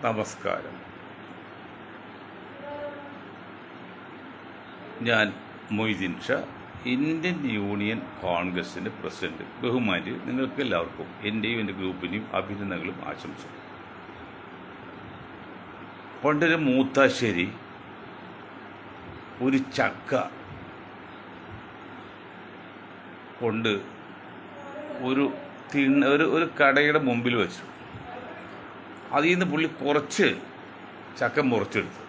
നമസ്കാരം. ഞാൻ Moideen Shah, Indian union കോൺഗ്രസിൻ്റെ പ്രസിഡന്റ്. ബഹുമാനി നിങ്ങൾക്ക് എല്ലാവർക്കും എൻ്റെയും എൻ്റെ ഗ്രൂപ്പിനെയും അഭിനന്ദനങ്ങളും ആശംസകളും. പണ്ടൊരു മൂത്താശ്ശേരി ഒരു ചക്ക കൊണ്ട് ഒരു കടയുടെ മുമ്പിൽ വെച്ചു. അതിൽ നിന്ന് പുള്ളി കുറച്ച് ചക്ക മുറിച്ചെടുത്തു.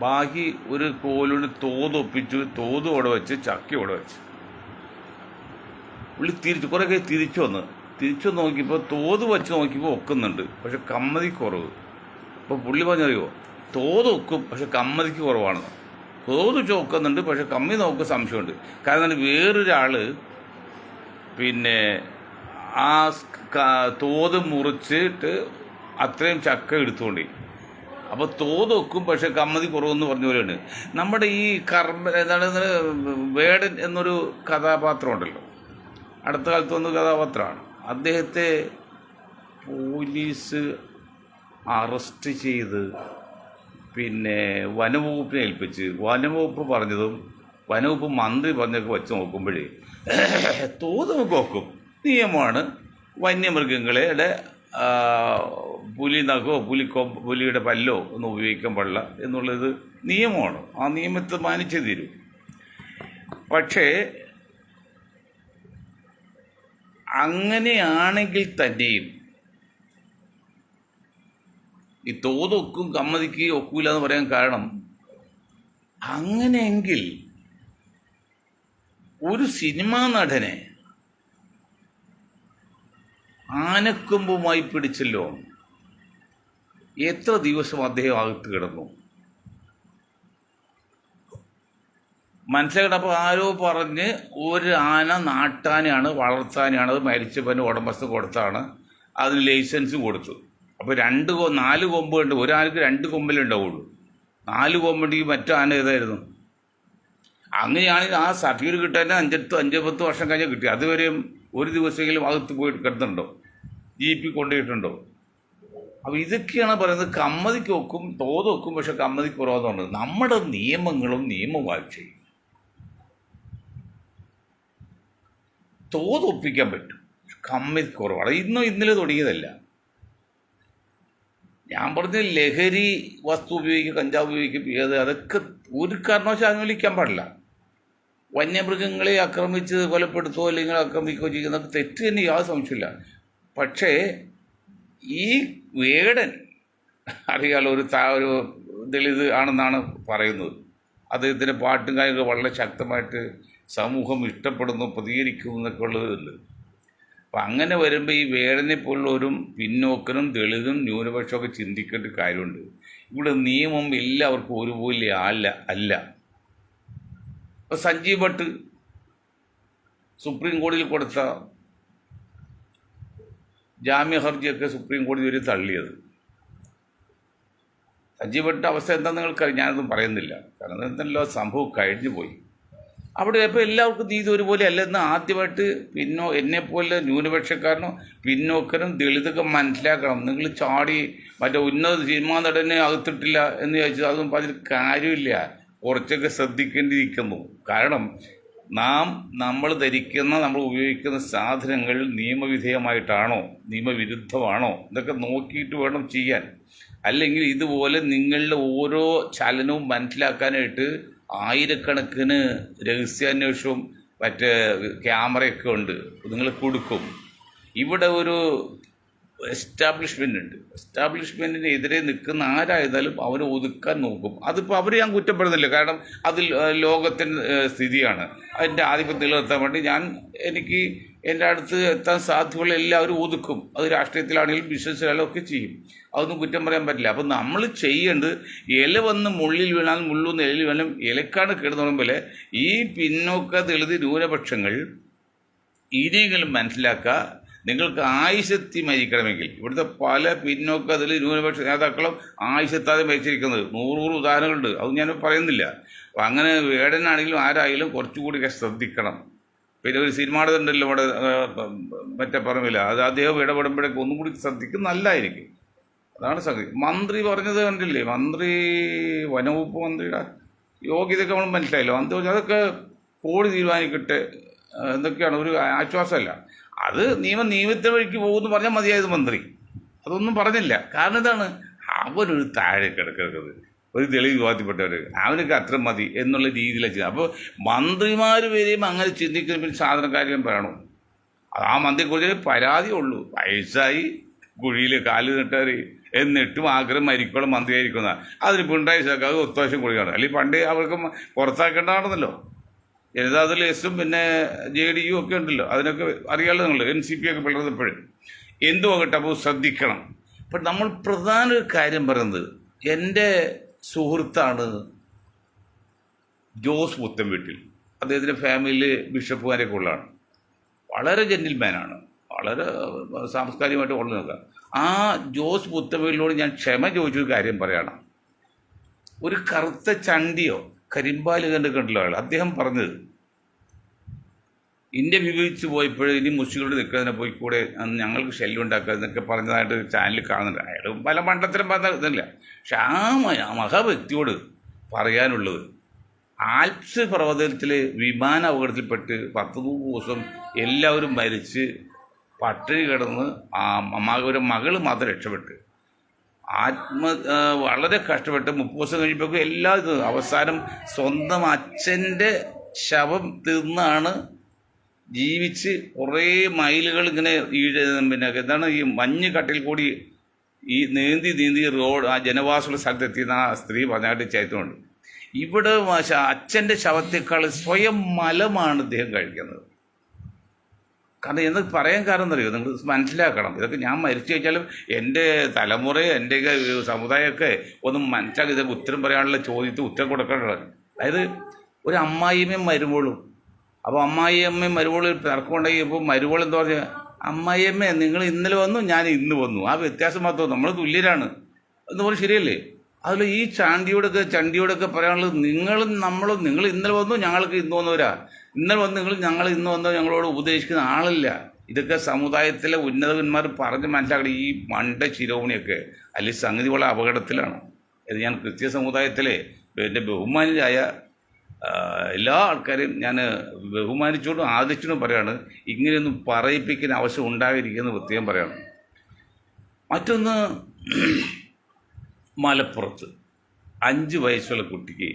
ബാക്കി ഒരു കോലുകൊണ്ട് തോതൊപ്പിച്ചു. തോത് അവിടെ വെച്ച് ചക്ക അവിടെ വെച്ച് പുള്ളി കുറേ തിരിച്ചു വന്ന് നോക്കിയപ്പോൾ തോത് വെച്ച് നോക്കിയപ്പോൾ ഒക്കുന്നുണ്ട്, പക്ഷെ കമ്മതി കുറവ്. അപ്പോൾ പുള്ളി പറഞ്ഞറിയോ, തോത് ഒക്കും പക്ഷെ കമ്മതിക്ക് കുറവാണ്. തോത് ചോക്കുന്നുണ്ട് പക്ഷെ കമ്മി നോക്കുക സംശയമുണ്ട്. കാരണം വേറൊരാൾ ആ തോത് മുറിച്ചിട്ട് അത്രയും ചക്ക എടുത്തുകൊണ്ടേ. അപ്പോൾ തോത് വെക്കും പക്ഷെ കമ്മതി കുറവെന്ന് പറഞ്ഞ പോലെയാണ് നമ്മുടെ ഈ വേടൻ എന്നൊരു കഥാപാത്രം ഉണ്ടല്ലോ, അടുത്ത കാലത്ത് വന്ന കഥാപാത്രമാണ്. അദ്ദേഹത്തെ പോലീസ് അറസ്റ്റ് ചെയ്ത് വനവകുപ്പിനെ ഏൽപ്പിച്ച് വനവകുപ്പ് പറഞ്ഞതും വനവകുപ്പ് മന്ത്രി പറഞ്ഞൊക്കെ വെച്ച് നോക്കുമ്പോഴേ തോത് നോക്കും നിയമമാണ്. വന്യമൃഗങ്ങളുടെ പുലി നഖോ പുലിയുടെ പല്ലോ ഒന്നും ഉപയോഗിക്കാൻ പാടില്ല എന്നുള്ളത് നിയമമാണ്. ആ നിയമത്തെ മാനിച്ചേ തീരൂ. പക്ഷേ അങ്ങനെയാണെങ്കിൽ തന്നെയും ഈ തോതൊക്കും കമ്മതിക്ക് ഒക്കൂല എന്ന് പറയാൻ കാരണം, അങ്ങനെയെങ്കിൽ ഒരു സിനിമാ നടനെ ആനക്കൊമ്പുമായി പിടിച്ചല്ലോ. എത്ര ദിവസം അദ്ദേഹം അകത്ത് കിടന്നു മനസ്സിലാക്കണം. അപ്പോൾ ആരോ പറഞ്ഞ് ഒരു ആന നാട്ടാനെയാണ്, വളർത്താനെയാണ്, അത് മരിച്ചപ്പന് ഉടമസ്ഥ കൊടുത്താണ്, അതിന് ലൈസൻസ് കൊടുത്തു. അപ്പോൾ 4 കൊമ്പുണ്ട്. ഒരു ആനക്ക് 2 കൊമ്പല്ലേ ഉണ്ടാവുള്ളൂ. 4 കൊമ്പുണ്ടെങ്കിൽ മറ്റു ആന ഏതായിരുന്നു? അങ്ങനെയാണെങ്കിൽ ആ സർട്ടിഫിക്കറ്റ് കിട്ടാൻ 5-10 വർഷം കഴിഞ്ഞാൽ കിട്ടി. അതുവരെയും ഒരു ദിവസമെങ്കിലും അകത്ത് പോയിട്ട് കിടന്നുണ്ടോ, GP കൊണ്ടുപോയിട്ടുണ്ടോ? അപ്പോൾ ഇതൊക്കെയാണ് പറയുന്നത്. കമ്മതിക്ക് വെക്കും, തോത് വെക്കും, പക്ഷെ കമ്മതിക്ക് കുറവെന്നുണ്ട്. നമ്മുടെ നിയമങ്ങളും നിയമവാഴ്ചയും തോത് ഒപ്പിക്കാൻ പറ്റും, കമ്മതിക്ക് കുറവാണ്. ഇന്നലെ തുടങ്ങിയതല്ല. ഞാൻ പറഞ്ഞ ലഹരി വസ്തു ഉപയോഗിക്കുക, കഞ്ചാവ് ഉപയോഗിക്കുക, അതൊക്കെ ഒരു കാരണവശാലും അനുവദിക്കാൻ പാടില്ല. വന്യമൃഗങ്ങളെ ആക്രമിച്ച് കൊലപ്പെടുത്തുകയോ അല്ലെങ്കിൽ ആക്രമിക്കുകയോ ചെയ്യുന്നത് തെറ്റ് തന്നെ, യാതൊരു സംശയമില്ല. പക്ഷേ ഈ വേടൻ അറിയാലോ, ഒരു ദളിത് ആണെന്നാണ് പറയുന്നത്. അദ്ദേഹത്തിൻ്റെ പാട്ടും കാര്യങ്ങൾ വളരെ ശക്തമായിട്ട് സമൂഹം ഇഷ്ടപ്പെടുന്നു, പ്രതികരിക്കുന്നു എന്നൊക്കെ ഉള്ളതുണ്ട്. അപ്പം അങ്ങനെ വരുമ്പോൾ ഈ വേടനെ പോലുള്ളവരും പിന്നോക്കനും ദളിതും ന്യൂനപക്ഷമൊക്കെ ചിന്തിക്കേണ്ട കാര്യമുണ്ട്. ഇവിടെ നിയമം എല്ലാവർക്കും ഒരുപോലെ അല്ല. ഇപ്പം സഞ്ജീവ് ഭട്ട് സുപ്രീം കോടതിയിൽ കൊടുത്ത ജാമ്യ ഹർജിയൊക്കെ സുപ്രീം കോടതി വരെ തള്ളിയത്. സഞ്ജീവ് ഭട്ടിൻ്റെ അവസ്ഥ എന്താണെന്ന് നിങ്ങൾക്കറിയാം, ഞാനൊന്നും പറയുന്നില്ല. കാരണം എന്തെല്ലോ സംഭവം കഴിഞ്ഞു പോയി. അവിടെ ഇപ്പോൾ എല്ലാവർക്കും നീതി ഒരുപോലെ അല്ലെന്ന് ആദ്യമായിട്ട് എന്നെപ്പോലെ ന്യൂനപക്ഷക്കാരനോ പിന്നോക്കനും ദളിതൊക്കെ മനസ്സിലാക്കണം. നിങ്ങൾ ചാടി മറ്റേ ഉന്നത സിനിമാ നടനെ അകത്തിട്ടില്ല എന്ന് ചോദിച്ചത് അതൊന്നും അതിൽ കാര്യമില്ല. കുറച്ചൊക്കെ ശ്രദ്ധിക്കേണ്ടിയിരിക്കുന്നു. കാരണം നമ്മൾ ധരിക്കുന്ന, നമ്മൾ ഉപയോഗിക്കുന്ന സാധനങ്ങൾ നിയമവിധേയമായിട്ടാണോ നിയമവിരുദ്ധമാണോ ഇതൊക്കെ നോക്കിയിട്ട് വേണം ചെയ്യാൻ. അല്ലെങ്കിൽ ഇതുപോലെ നിങ്ങളുടെ ഓരോ ചലനവും മനസ്സിലാക്കാനായിട്ട് ആയിരക്കണക്കിന് രഹസ്യാന്വേഷവും മറ്റേ ക്യാമറയൊക്കെ ഉണ്ട്, നിങ്ങൾ കൊടുക്കും. ഇവിടെ ഒരു എസ്റ്റാബ്ലിഷ്മെൻ്റ് ഉണ്ട്. എസ്റ്റാബ്ലിഷ്മെൻറ്റിനെതിരെ നിൽക്കുന്ന ആരായിരുന്നാലും അവനെ ഒതുക്കാൻ നോക്കും. അതിപ്പോൾ അവർ ഞാൻ കുറ്റപ്പെടുന്നില്ല, കാരണം അതിൽ ലോകത്തിൻ്റെ സ്ഥിതിയാണ്. അതിൻ്റെ ആധിപത്യം നിലനിർത്താൻ വേണ്ടി എനിക്ക് എൻ്റെ അടുത്ത് എത്താൻ സാധ്യതയുള്ള എല്ലാവരും ഒതുക്കും. അത് രാഷ്ട്രീയത്തിലാണെങ്കിലും ബിസിനസ്സിലാണെങ്കിലും ഒക്കെ ചെയ്യും. അതൊന്നും കുറ്റം പറയാൻ പറ്റില്ല. അപ്പം നമ്മൾ ചെയ്യേണ്ടത്, ഇല വന്ന് മുള്ളിൽ വീണാൽ മുള്ളൂന്ന് ഇലയിൽ വേണം, ഇലക്കാണ് കിടന്നു പറയുമ്പോൾ ഈ പിന്നോക്ക ദളിത് ന്യൂനപക്ഷങ്ങൾ ഇനിയെങ്കിലും മനസ്സിലാക്കുക. നിങ്ങൾക്ക് ആയുഷത്തി മരിക്കണമെങ്കിൽ, ഇവിടുത്തെ പല പിന്നോക്ക ദളിത് ന്യൂനപക്ഷ നേതാക്കളും ആയുഷത്താതെ മരിച്ചിരിക്കുന്നത് 100 ഉദാഹരണങ്ങളുണ്ട്. അത് ഞാൻ പറയുന്നില്ല. അപ്പം അങ്ങനെ വേടനാണെങ്കിലും ആരായാലും കുറച്ചുകൂടിയൊക്കെ ശ്രദ്ധിക്കണം. പിന്നെ ഒരു സിനിമയുടെ ഉണ്ടല്ലോ ഇവിടെ മറ്റേ പറമ്പില്ല, അത് അദ്ദേഹം ഇടപെടുമ്പോഴേക്ക് ഒന്നും കൂടി ശ്രദ്ധിക്കും, നല്ലതായിരിക്കും. അതാണ് സംഗതി. മന്ത്രി പറഞ്ഞത് കണ്ടില്ലേ, മന്ത്രി വനവകുപ്പ് മന്ത്രിയുടെ യോഗ്യതയൊക്കെ നമ്മൾ മനസ്സിലായല്ലോ. മന്ത്രി പറഞ്ഞു അതൊക്കെ കോടതി തീരുമാനിക്കട്ടെ, എന്തൊക്കെയാണ് ഒരു ആശ്വാസമല്ല. അത് നിയമത്തെ വഴിക്ക് പോകുമെന്ന് പറഞ്ഞാൽ മതിയായത് മന്ത്രി. അതൊന്നും പറഞ്ഞില്ല. കാരണം എന്താണ്, അവനൊരു താഴെ കിടക്കുന്നത് ഒരു തെളിവ് വിവാദപ്പെട്ടവർ, അവനൊക്കെ അത്ര മതി എന്നുള്ള രീതിയിലാണ് ചെയ്യുന്നത്. അപ്പോൾ മന്ത്രിമാർ വരെയും അങ്ങനെ ചിന്തിക്കുന്ന പിന്നെ സാധാരണക്കാരും പറയണോ? ആ മന്ത്രിയെക്കുറിച്ച് പരാതി ഉള്ളൂ, വയസ്സായി കുഴിയിൽ കാല് നിട്ടവർ എന്നിട്ടും ആഗ്രഹം മരിക്കോളം മന്ത്രിയായിരിക്കുന്ന അതിന് പിണറായി സർക്കാർ ഒത്താവശ്യം കൊടുക്കുകയാണ്. അല്ലെങ്കിൽ പണ്ട് അവർക്ക് പുറത്താക്കേണ്ടതാണെന്നല്ലോ. ജനതാദൾ എസും പിന്നെ JDU ഒക്കെ ഉണ്ടല്ലോ, അതിനൊക്കെ അറിയാമല്ലോ നിങ്ങൾ. NCP ഒക്കെ പിളർന്നപ്പോഴും എന്തുമാകട്ടെ. അപ്പോൾ ശ്രദ്ധിക്കണം. ഇപ്പം നമ്മൾ പ്രധാന ഒരു കാര്യം പറയുന്നത്, എൻ്റെ സുഹൃത്താണ് ജോസ് പുത്തൻവീട്ടിൽ. അദ്ദേഹത്തിൻ്റെ ഫാമിലിയിൽ ബിഷപ്പുമാരൊക്കെ ഉള്ളതാണ്. വളരെ ജെന്റിൽമാനാണ്, വളരെ സാംസ്കാരികമായിട്ട് കൊണ്ടു നിൽക്കുക. ആ ജോസ് പുത്തൻവീട്ടിലോട് ഞാൻ ക്ഷമ ചോദിച്ചൊരു കാര്യം പറയണം. ഒരു കറുത്ത ചണ്ടിയോ കരിമ്പാല് കണ്ടിട്ടുള്ള ആൾ അദ്ദേഹം പറഞ്ഞത്, ഇന്ത്യ വിഭജിച്ച് പോയപ്പോൾ ഇനി മുസ്ലിങ്ങളോട് നിൽക്കുന്നതിനെ പോയി കൂടെ ഞങ്ങൾക്ക് ശല്യം ഉണ്ടാക്കുക എന്നൊക്കെ പറഞ്ഞതായിട്ട് ചാനലിൽ കാണുന്നുണ്ട്. അയാൾ പല മണ്ഡലത്തിലും പറഞ്ഞ ഇതല്ല. പക്ഷെ ആ മഹാവ്യക്തിയോട് പറയാനുള്ളത്, ആൽപ്സ് പർവ്വതത്തിൽ വിമാന അപകടത്തിൽപ്പെട്ട് 10-100 ദിവസം എല്ലാവരും മരിച്ച് പട്ടിണി കിടന്ന് ഒരു മകൾ മാത്രം രക്ഷപ്പെട്ട് വളരെ കഷ്ടപ്പെട്ട് 30 ദിവസം കഴിയുമ്പോഴേക്കും എല്ലാ അവസാനം സ്വന്തം അച്ഛൻ്റെ ശവം തിന്നാണ് ജീവിച്ച് കുറേ മൈലുകൾ ഇങ്ങനെ പിന്നെ എന്താണ് ഈ മഞ്ഞ് കട്ടിൽ കൂടി ഈ നീന്തി റോഡ് ആ ജനവാസമുള്ള സ്ഥലത്തെത്തിയെന്ന് ആ സ്ത്രീ പറഞ്ഞായിട്ട് ചരിത്രമുണ്ട്. ഇവിടെ അച്ഛൻ്റെ ശവത്തേക്കാൾ സ്വയം മലമാണ് ഇദ്ദേഹം കഴിക്കുന്നത്. കാരണം എന്ന് പറയാൻ കാരണം എന്നറിയോ, നിങ്ങൾ മനസ്സിലാക്കണം. ഇതൊക്കെ ഞാൻ മരിച്ചു കഴിഞ്ഞാലും എൻ്റെ തലമുറ എൻ്റെയൊക്കെ സമുദായമൊക്കെ ഒന്നും മനസ്സിലാക്കി ഇതൊക്കെ ഉത്തരം പറയാനുള്ള ചോദ്യത്തിന് ഉത്തരം കൊടുക്കേണ്ടതാണ്. അതായത് ഒരു അമ്മായിയമ്മയും മരുമോളും, അപ്പോൾ അമ്മായിയമ്മയും മരുമോളും തർക്കമുണ്ടാക്കിയപ്പോൾ മരുമോൾ എന്താ പറഞ്ഞാൽ, അമ്മായിയമ്മ നിങ്ങൾ ഇന്നലെ വന്നു, ഞാൻ ഇന്ന് വന്നു, ആ വ്യത്യാസം മാത്രം, നമ്മൾ തുല്യരാണ് എന്ന് പറഞ്ഞാൽ ശരിയല്ലേ? അതിൽ ഈ ചണ്ടിയോടൊക്കെ പറയാനുള്ളത്, നിങ്ങൾ ഇന്നലെ വന്നു, ഞങ്ങൾക്ക് ഇന്ന് വന്നവരാ, ഇന്നലെ വന്ന് ഞങ്ങൾ ഇന്ന് വന്നവർ ഞങ്ങളോട് ഉപദേശിക്കുന്ന ആളില്ല. ഇതൊക്കെ സമുദായത്തിലെ ഉന്നതന്മാർ പറഞ്ഞ് മനസ്സിലാക്കണം. ഈ മണ്ട ശിരോമണിയൊക്കെ അല്ലെങ്കിൽ സംഗതി വളരെ അപകടത്തിലാണ്. ഇത് ഞാൻ ക്രിസ്ത്യ സമുദായത്തിലെ എൻ്റെ ബഹുമാനിയായ എല്ലാ ആൾക്കാരെയും ഞാൻ ബഹുമാനിച്ചോണ്ടും ആദരിച്ചോണ്ടും പറയാണ്, ഇങ്ങനെയൊന്നും പറയിപ്പിക്കുന്ന ആവശ്യം ഉണ്ടായിരിക്കുന്നത് പ്രത്യേകം പറയണം. മറ്റൊന്ന്, മലപ്പുറത്ത് 5 വയസ്സുള്ള കുട്ടിക്ക്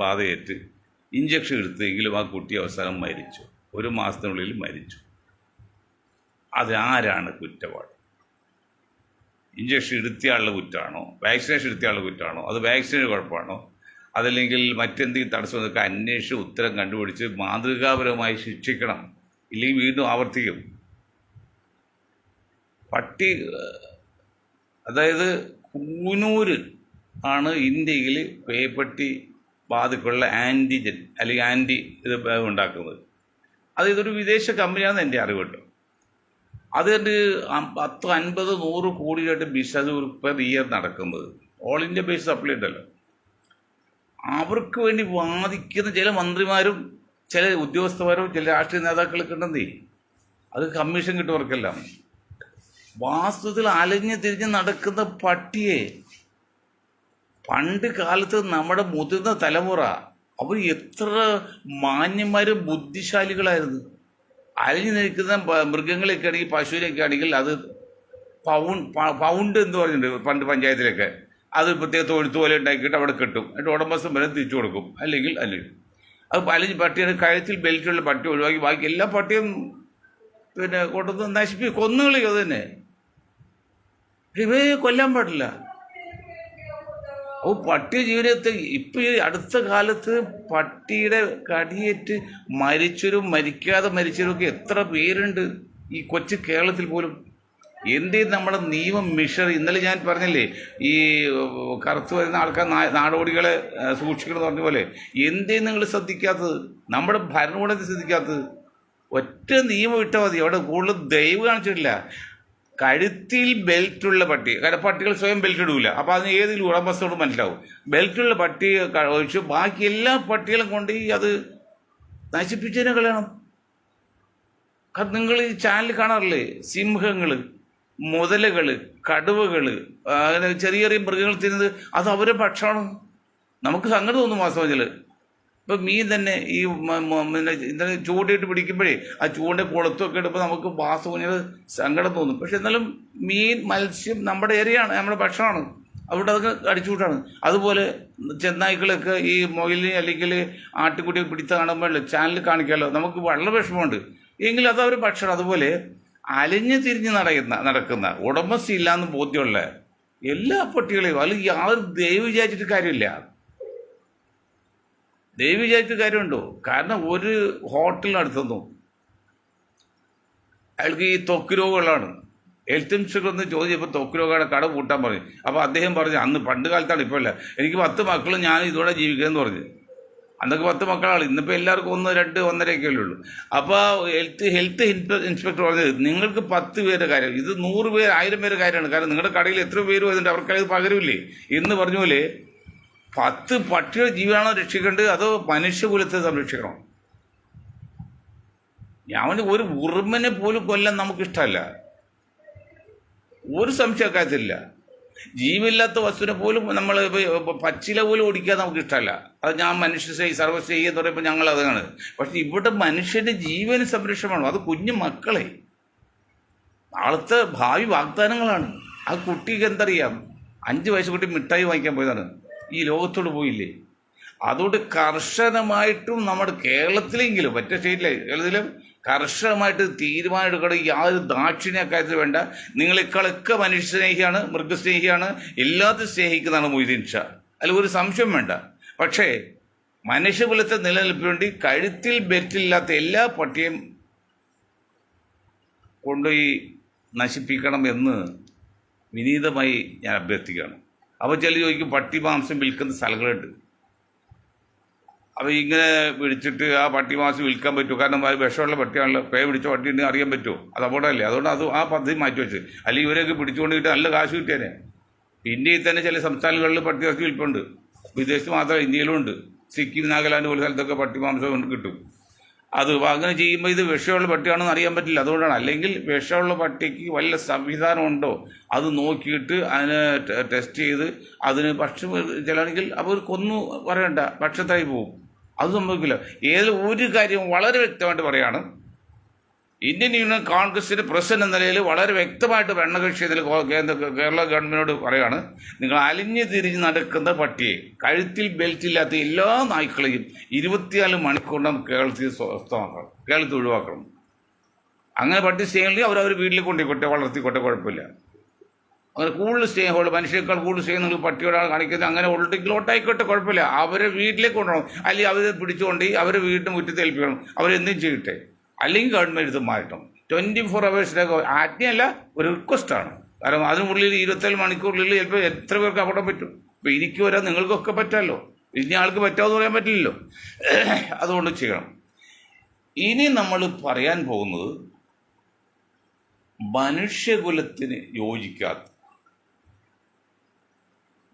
ബാധയേറ്റ് ഇഞ്ചക്ഷൻ എടുത്തെങ്കിലും ആ കുട്ടി അവസാനം മരിച്ചു. 1 മാസത്തിനുള്ളിൽ മരിച്ചു. അതാരാണ് കുറ്റവാളി? ഇഞ്ചക്ഷൻ എടുത്തയാളുടെ കുറ്റമാണോ, വാക്സിനേഷൻ എടുത്തയാളുടെ കുറ്റമാണോ, അത് വാക്സിനേഷൻ കുഴപ്പമാണോ, അതല്ലെങ്കിൽ മറ്റെന്തെങ്കിലും തടസ്സം എന്നൊക്കെ അന്വേഷിച്ച് ഉത്തരം കണ്ടുപിടിച്ച് മാതൃകാപരമായി ശിക്ഷിക്കണം. ഇല്ലെങ്കിൽ വീണ്ടും ആവർത്തിക്കും. അതായത് കൂനൂര് ആണ് ഇന്ത്യയിൽ പേപ്പട്ടി ബാധക്കുള്ള ആൻറ്റിജൻ അല്ലെങ്കിൽ ഇത് ഉണ്ടാക്കുന്നത്. ഇതൊരു വിദേശ കമ്പനിയാണെന്ന് എൻ്റെ അറിവ് കേട്ടോ. അത് 10, 50, 100 കോടിയായിട്ട് ബിസിനസ് പെർ ഇയർ നടക്കുന്നത്. ഓൾ ഇന്ത്യ ബേസ് സപ്ലൈ ഉണ്ടല്ലോ. അവർക്ക് വേണ്ടി വാദിക്കുന്ന ചില മന്ത്രിമാരും ചില ഉദ്യോഗസ്ഥന്മാരും ചില രാഷ്ട്രീയ നേതാക്കളൊക്കെ ഉണ്ടെന്നേ, അത് കമ്മീഷൻ കിട്ടുന്നവർക്കെല്ലാം. വാസ്തവത്തിൽ അലഞ്ഞ് തിരിഞ്ഞ് നടക്കുന്ന പട്ടിയെ പണ്ട് കാലത്ത് നമ്മുടെ മുതിർന്ന തലമുറ അവർ എത്ര മാന്യന്മാരും ബുദ്ധിശാലികളായിരുന്നു. അലഞ്ഞു നിൽക്കുന്ന മൃഗങ്ങളൊക്കെ ആണെങ്കിൽ, പശുവിനൊക്കെ ആണെങ്കിൽ അത് പൗണ്ട് എന്ന് പറഞ്ഞിട്ടുണ്ട് പണ്ട് പഞ്ചായത്തിലൊക്കെ. അത് പ്രത്യേക തൊഴുത്ത് പോലെ ഉണ്ടാക്കിയിട്ട് അവിടെ കെട്ടും, എന്നിട്ട് ഉടമസ്ഥൻ വരെ തിരിച്ചു കൊടുക്കും. അല്ലെങ്കിൽ അത് അലഞ്ഞ് പട്ടിയുടെ കഴുത്തിൽ ബെൽറ്റുള്ള പട്ടി ഒഴിവാക്കി ബാക്കി എല്ലാ പട്ടിയും പിന്നെ കൊണ്ടുവന്ന് കൊന്നുകളയും. അത് തന്നെ ഇവയെ കൊല്ലാൻ പാടില്ല. അപ്പോൾ പട്ടി ജീവിതത്തെ ഇപ്പം ഈ അടുത്ത കാലത്ത് പട്ടിയുടെ കടിയേറ്റ് മരിക്കാതെ മരിച്ചവരൊക്കെ എത്ര പേരുണ്ട് ഈ കൊച്ചു കേരളത്തിൽ പോലും. എന്തേ നമ്മുടെ നിയമം മിഷർ, ഇന്നലെ ഞാൻ പറഞ്ഞില്ലേ ഈ കറുത്ത് വരുന്ന ആൾക്കാർ നാടോടികളെ സൂക്ഷിക്കണമെന്ന് പറഞ്ഞ പോലെ, എന്തേ നിങ്ങൾ ശ്രദ്ധിക്കാത്തത്? നമ്മുടെ ഭരണകൂടത്തെ ശ്രദ്ധിക്കാത്തത്? ഒറ്റ നിയമം ഇട്ടാൽ മതി. അവിടെ കൂടുതൽ ദയവ് കാണിച്ചിട്ടില്ല. കഴുത്തിൽ ബെൽറ്റുള്ള പട്ടി, കാരണം പട്ടികൾ സ്വയം ബെൽറ്റ് ഇടൂല, അപ്പോൾ അതിന് ഏതെങ്കിലും ഉടമസ്ഥയോട് മനസ്സിലാവും. ബെൽറ്റുള്ള പട്ടി ഒഴിച്ച് ബാക്കി എല്ലാ പട്ടികളും കൊണ്ട് അത് നശിപ്പിച്ചതിനെ കളയണം. കാരണം നിങ്ങൾ ഈ ചാനൽ കാണാറില്ലേ, സിംഹങ്ങൾ മുതലുകൾ, കടുവകൾ, അങ്ങനെ ചെറിയ ചെറിയ മൃഗങ്ങൾ തിന്നുന്നത് അത് അവരുടെ ഭക്ഷണമാണ്. നമുക്ക് സങ്കടം തോന്നും വാസ്തവത്തിൽ. ഇപ്പം മീൻ തന്നെ ഈ പിന്നെ ഇന്നലെ ചൂണ്ടയിട്ട് പിടിക്കുമ്പോഴേ ആ ചൂണ്ട കുളത്തൊക്കെ എടുപ്പോൾ നമുക്ക് വാസ്തവത്തിൽ സങ്കടം തോന്നും. പക്ഷെ എന്നാലും മീൻ, മത്സ്യം നമ്മുടെ ഏരിയയാണ്, നമ്മുടെ ഭക്ഷണമാണ്. അതുകൊണ്ട് അതൊക്കെ അടിച്ചുകൂട്ടാണ്. അതുപോലെ ചെന്നായ്ക്കളൊക്കെ ഈ മൊയിലിനെ അല്ലെങ്കിൽ ആട്ടുകുട്ടിയെ പിടിച്ച കാണുമ്പോൾ ചാനലിൽ കാണിക്കാമല്ലോ, നമുക്ക് വളരെ വിഷമമുണ്ട്. എങ്കിലും അത് അവർ ഭക്ഷണം. അതുപോലെ അലഞ്ഞു തിരിഞ്ഞ് നടക്കുന്ന ഉടമസ്ഥ ഇല്ലാന്ന് ബോധ്യമുള്ള എല്ലാ പട്ടികളെയും അതിൽ യാതൊരു ദൈവം വിചാരിച്ചിട്ട് കാര്യമില്ല. ദൈവം വിചാരിച്ചിട്ട് കാര്യമുണ്ടോ? കാരണം ഒരു ഹോട്ടലിനടുത്തൊന്നും അയാൾക്ക് ഈ ത്വക്ക് രോഗമുള്ളതാണ്. ഹെൽത്ത് ഇൻസ്പെക്ടർ ഒന്ന് ചോദിച്ചപ്പോൾ ത്വക്ക് രോഗമാണ്, കട പൂട്ടാൻ പറഞ്ഞു. അപ്പോൾ അദ്ദേഹം പറഞ്ഞു, അന്ന് പണ്ട് കാലത്താണ്, ഇപ്പോൾ അല്ല, എനിക്ക് 10 മക്കളും ഞാൻ ഇതോടെ ജീവിക്കുകയെന്ന് പറഞ്ഞു. അന്നൊക്കെ 10 മക്കളാണ്, ഇന്നിപ്പോൾ എല്ലാവർക്കും 1, 2, 1.5 ഉള്ളൂ. അപ്പോൾ ഹെൽത്ത് ഇൻസ്പെക്ടർ പറഞ്ഞത്, നിങ്ങൾക്ക് 10 പേരുടെ കാര്യം, ഇത് 100 പേര് 1000 പേരുടെ കാര്യമാണ്. കാരണം നിങ്ങളുടെ കടയിൽ എത്ര പേര് വരുന്നുണ്ട്, അവർക്കത് പകരമില്ലേ എന്ന് പറഞ്ഞ പോലെ 10 പട്ടിയുടെ ജീവനാണോ രക്ഷിക്കേണ്ടത് അതോ മനുഷ്യകുലത്തെ സംരക്ഷിക്കണം? ഞാൻ ഒരു ഉറുമ്പനെ പോലും കൊല്ലാൻ നമുക്കിഷ്ടമല്ല, ഒരു സംശയക്കാര്യത്തില്ല. ജീവനില്ലാത്ത വസ്തുവിനെ പോലും നമ്മൾ പച്ചില പോലും ഓടിക്കാൻ നമുക്ക് ഇഷ്ടമല്ല. അത് ഞാൻ മനുഷ്യ സർവ്വ എന്ന് പറയുമ്പോൾ ഞങ്ങൾ അതാണ്. പക്ഷെ ഇവിടെ മനുഷ്യന്റെ ജീവന് സംരക്ഷണമാണ്. അത് കുഞ്ഞു മക്കളെ നാളത്തെ ഭാവി വാഗ്ദാനങ്ങളാണ്. ആ കുട്ടിക്ക് എന്തറിയാം? 5 വയസ്സ് കുട്ടി മിഠായി വാങ്ങിക്കാൻ പോയതാണ്, ഈ ലോകത്തോട് പോയില്ലേ. അതുകൊണ്ട് കർശനമായിട്ടും നമ്മുടെ കേരളത്തിലെങ്കിലും, മറ്റേ സ്റ്റേറ്റിലും കർശനമായിട്ട് തീരുമാനം എടുക്കണം. യാതൊരു ദാക്ഷിണ്യക്കാര്യത്തിൽ വേണ്ട. നിങ്ങളെക്കാളൊക്കെ മനുഷ്യസ്നേഹിയാണ്, മൃഗസ്നേഹിയാണ്, എല്ലാത്തിനും സ്നേഹിക്കുന്നതാണ് മൊയ്തീൻ ഷാ, അതിൽ ഒരു സംശയം വേണ്ട. പക്ഷേ മനുഷ്യകുലത്തെ നിലനിൽപ്പിന് വേണ്ടി കഴുത്തിൽ ബെൽറ്റില്ലാത്ത എല്ലാ പട്ടിയും കൊണ്ടുപോയി നശിപ്പിക്കണം എന്ന് വിനീതമായി ഞാൻ അഭ്യർത്ഥിക്കുകയാണ്. അപ്പോൾ ചില ചോദിക്കും, പട്ടി മാംസം വിൽക്കുന്ന സ്ഥലങ്ങളുണ്ട്. അപ്പോൾ ഇങ്ങനെ പിടിച്ചിട്ട് ആ പട്ടി മാംസം വിൽക്കാൻ പറ്റുമോ? കാരണം അത് വിഷമുള്ള പട്ടിയാണല്ലോ, പേ പിടിച്ച പട്ടി ഉണ്ടെങ്കിൽ അറിയാൻ പറ്റുമോ? അത് അപകടമല്ലേ. അതുകൊണ്ട് ആ പദ്ധതി മാറ്റി വെച്ച്, അല്ലെങ്കിൽ ഇവരെയൊക്കെ പിടിച്ചുകൊണ്ടിട്ട് നല്ല കാശ് കിട്ടിയേനെ. ഇന്ത്യയിൽ തന്നെ ചില സംസ്ഥാനങ്ങളിൽ പട്ടി ഇറച്ചി വിൽപ്പുണ്ട്, വിദേശത്ത് മാത്രമല്ല ഇന്ത്യയിലും ഉണ്ട്. സിക്കിം, നാഗാലാൻഡ് പോലെ സ്ഥലത്തൊക്കെ പട്ടി മാംസം കിട്ടും. അത് അങ്ങനെ ചെയ്യുമ്പോൾ ഇത് വിഷമുള്ള പട്ടിയാണെന്ന് അറിയാൻ പറ്റില്ല. അതുകൊണ്ടാണ്. അല്ലെങ്കിൽ വിഷമുള്ള പട്ടിക്ക് വല്ല സംവിധാനം ഉണ്ടോ അത് നോക്കിയിട്ട് അതിനെ ടെസ്റ്റ് ചെയ്ത് അതിന് ഭക്ഷണം ചിലണെങ്കിൽ അവർ കൊന്നു പറയണ്ട, ഭക്ഷണത്തായി പോകും. അത് സംഭവിക്കില്ല. ഒരു കാര്യം വളരെ വ്യക്തമായിട്ട് പറയാണ്, ഇന്ത്യൻ യൂണിയൻ കോൺഗ്രസിന്റെ പ്രസിഡന്റ് എന്ന നിലയിൽ വളരെ വ്യക്തമായിട്ട് ഭരണകക്ഷി കേരള ഗവൺമെന്റിനോട് പറയാണ്, നിങ്ങൾ അലിഞ്ഞു തിരിഞ്ഞ് നടക്കുന്ന പട്ടിയെ, കഴുത്തിൽ ബെൽറ്റ് ഇല്ലാത്ത എല്ലാ നായ്ക്കളെയും 24 മണിക്കൂറിനും കേരളത്തിൽ സ്വസ്ഥമാക്കണം, കേരളത്തിൽ ഒഴിവാക്കണം. അങ്ങനെ പട്ടി സ്നേഹമുണ്ടെങ്കിൽ അവരവർ വീട്ടിൽ കൊണ്ടുപോയിക്കോട്ടെ, വളർത്തിക്കോട്ടെ, കുഴപ്പമില്ല. അങ്ങനെ കൂടുതൽ സ്നേഹമുള്ള മനുഷ്യരെക്കാൾ കൂടുതൽ സ്നേഹം നിങ്ങൾ പട്ടിയോടാണ് കാണിക്കുന്നത്, അങ്ങനെ ഉള്ളെങ്കിൽ ഓട്ടായിക്കോട്ടെ, കുഴപ്പമില്ല. അവരെ വീട്ടിലേക്ക് കൊണ്ടുപോകണം, അല്ലെങ്കിൽ അവരെ പിടിച്ചുകൊണ്ട് അവരെ വീട്ടിൽ മുറ്റത്ത് ഏൽപ്പിക്കണം, അവരെന്തും ചെയ്യട്ടെ. അല്ലെങ്കിൽ ഗവൺമെൻറ് ഇത് മാറ്റണം. 24 ഹവേഴ്സിനൊക്കെ ആജ്ഞയല്ല, ഒരു റിക്വസ്റ്റാണ്. കാരണം അതിനുള്ളിൽ 24 മണിക്കൂറിനുള്ളിൽ ചിലപ്പോൾ എത്ര പേർക്ക് അപകടം പറ്റും. ഇപ്പോൾ എനിക്ക് വരാൻ നിങ്ങൾക്കൊക്കെ പറ്റാമല്ലോ, ഇനി ആൾക്ക് പറ്റാമെന്ന് പറയാൻ പറ്റില്ലല്ലോ. അതുകൊണ്ട് ചെയ്യണം. ഇനി നമ്മൾ പറയാൻ പോകുന്നത് മനുഷ്യകുലത്തിന് യോജിക്കാത്ത,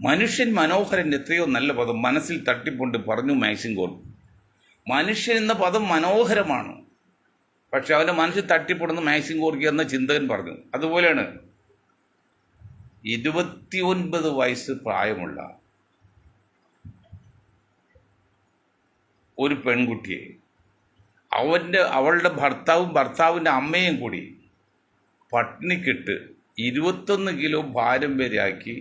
മനുഷ്യൻ മനോഹരൻ, എത്രയോ നല്ല പദം മനസ്സിൽ തട്ടിക്കൊണ്ട് പറഞ്ഞു മാക്സിംഗോർ. മനുഷ്യൻ എന്ന പദം മനോഹരമാണ്, പക്ഷെ അവൻ്റെ മനസ്സിൽ തട്ടിപ്പെടുന്ന മാക്സിംഗോർക്കി എന്ന ചിന്തകൻ പറഞ്ഞു. അതുപോലെയാണ് 29 വയസ്സ് പ്രായമുള്ള ഒരു പെൺകുട്ടിയെ അവളുടെ ഭർത്താവിൻ്റെ അമ്മയും കൂടി പട്ടിണിക്കിട്ട് 21 കിലോ ഭാരം വരെയാക്കി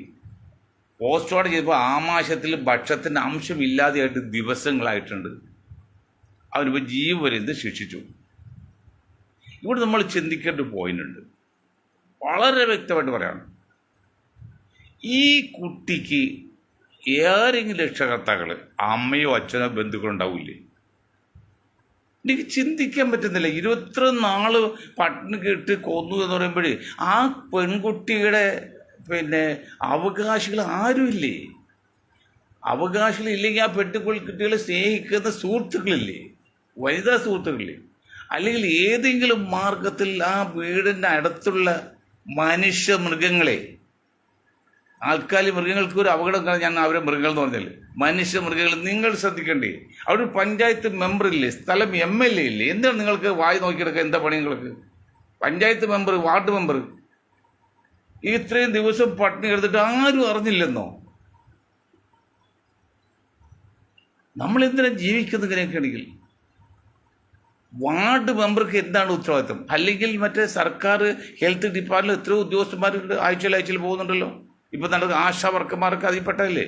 പോസ്റ്റ്മോർട്ടം ചെയ്തപ്പോൾ ആമാശയത്തിൽ ഭക്ഷണത്തിൻ്റെ അംശമില്ലാതെയായിട്ട് ദിവസങ്ങളായിട്ടുണ്ട്. അവനിപ്പോൾ ജീവപര്യന്തം ശിക്ഷിച്ചു. ഇവിടെ നമ്മൾ ചിന്തിക്കേണ്ട ഒരു പോയിന്റ് ഉണ്ട്, വളരെ വ്യക്തമായിട്ട് പറയാണ്. ഈ കുട്ടിക്ക് ഏതെങ്കിലും രക്ഷകർത്താക്കൾ, അമ്മയോ അച്ഛനോ ബന്ധുക്കളോ ഉണ്ടാവില്ലേ? എനിക്ക് ചിന്തിക്കാൻ പറ്റുന്നില്ല. 24 പട്ടിണി കിട്ട് കൊന്നു എന്ന് പറയുമ്പോഴേ ആ പെൺകുട്ടിയുടെ അവകാശികൾ ആരുമില്ലേ? അവകാശികളില്ലെങ്കിൽ ആ പെൺകുട്ടികളെ സ്നേഹിക്കുന്ന സുഹൃത്തുക്കളില്ലേ, വനിതാ സുഹൃത്തുക്കളില്ലേ? അല്ലെങ്കിൽ ഏതെങ്കിലും മാർഗത്തിൽ ആ വീടിൻ്റെ അടുത്തുള്ള മനുഷ്യ മൃഗങ്ങളെ, ആൾക്കാലി മൃഗങ്ങൾക്ക് ഒരു അപകടം, ഞാൻ അവരെ മൃഗങ്ങൾ എന്ന് പറഞ്ഞാൽ മനുഷ്യ മൃഗങ്ങൾ നിങ്ങൾ ശ്രദ്ധിക്കണ്ടേ? അവിടെ പഞ്ചായത്ത് മെമ്പർ ഇല്ലേ, സ്ഥലം MLA ഇല്ലേ? എന്താണ് നിങ്ങൾക്ക് വായി നോക്കിയെടുക്കുക? എന്താ പണി നിങ്ങൾക്ക്? പഞ്ചായത്ത് മെമ്പർ, വാർഡ് മെമ്പർ, ഇത്രയും ദിവസം പട്ടിണി എടുത്തിട്ട് ആരും അറിഞ്ഞില്ലെന്നോ? നമ്മൾ എന്തിനാ ജീവിക്കുന്നത് ഇങ്ങനെയൊക്കെയാണെങ്കിൽ? വാർഡ് മെമ്പർക്ക് എന്താണ് ഉത്തരവാദിത്വം? അല്ലെങ്കിൽ മറ്റേ സർക്കാർ ഹെൽത്ത് ഡിപ്പാർട്ട്മെൻറ്റിൽ എത്രയോ ഉദ്യോഗസ്ഥന്മാർ ആഴ്ചയിൽ പോകുന്നുണ്ടല്ലോ. ഇപ്പം നടക്കുന്ന ആശാ വർക്കർമാർക്ക് അതിൽ പെട്ടതല്ലേ?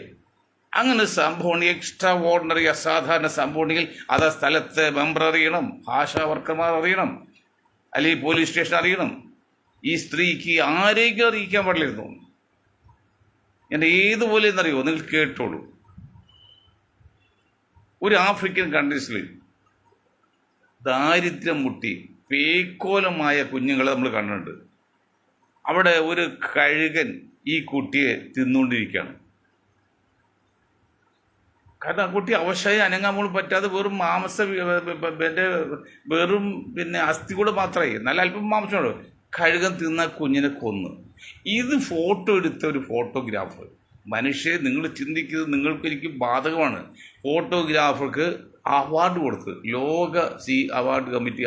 അങ്ങനെ സംഭവം എക്സ്ട്രാ ഓർഡിനറി അസാധാരണ സംഭവമാണെങ്കിൽ അത് ആ സ്ഥലത്തെ മെമ്പർ അറിയണം, ആശാ വർക്കർമാർ അറിയണം, അല്ലെങ്കിൽ പോലീസ് സ്റ്റേഷൻ അറിയണം. ഈ സ്ത്രീക്ക് ആരെങ്കിലും അറിയിക്കാൻ പാടില്ലായിരുന്നു. ഞാൻ ഏതുപോലെ എന്നറിയോ? നിങ്ങൾ കേട്ടോളൂ. ഒരു ആഫ്രിക്കൻ കൺട്രീസിൽ ദാരിദ്ര്യം മുട്ടി പേക്കോലമായ കുഞ്ഞുങ്ങളെ നമ്മൾ കണ്ടിട്ടുണ്ട്. അവിടെ ഒരു കഴുകൻ ഈ കുട്ടിയെ തിന്നുകൊണ്ടിരിക്കുകയാണ്. കാരണം ആ കുട്ടി അവശമായി അനങ്ങാൻ പോലും പറ്റാതെ വെറും വെറും അസ്ഥി കൂടെ മാത്രമായി, നല്ല അല്പം മാംസമുള്ളൂ. കഴുകൻ തിന്ന കുഞ്ഞിനെ കൊന്ന്. ഇത് ഫോട്ടോ എടുത്ത ഒരു ഫോട്ടോഗ്രാഫർ, മനുഷ്യരെ നിങ്ങൾ ചിന്തിക്കുന്നത് നിങ്ങൾക്ക് എനിക്ക് ബാധകമാണ്. ഫോട്ടോഗ്രാഫർക്ക് അവാർഡ് കൊടുത്ത്, ലോക അവാർഡ് കമ്മിറ്റി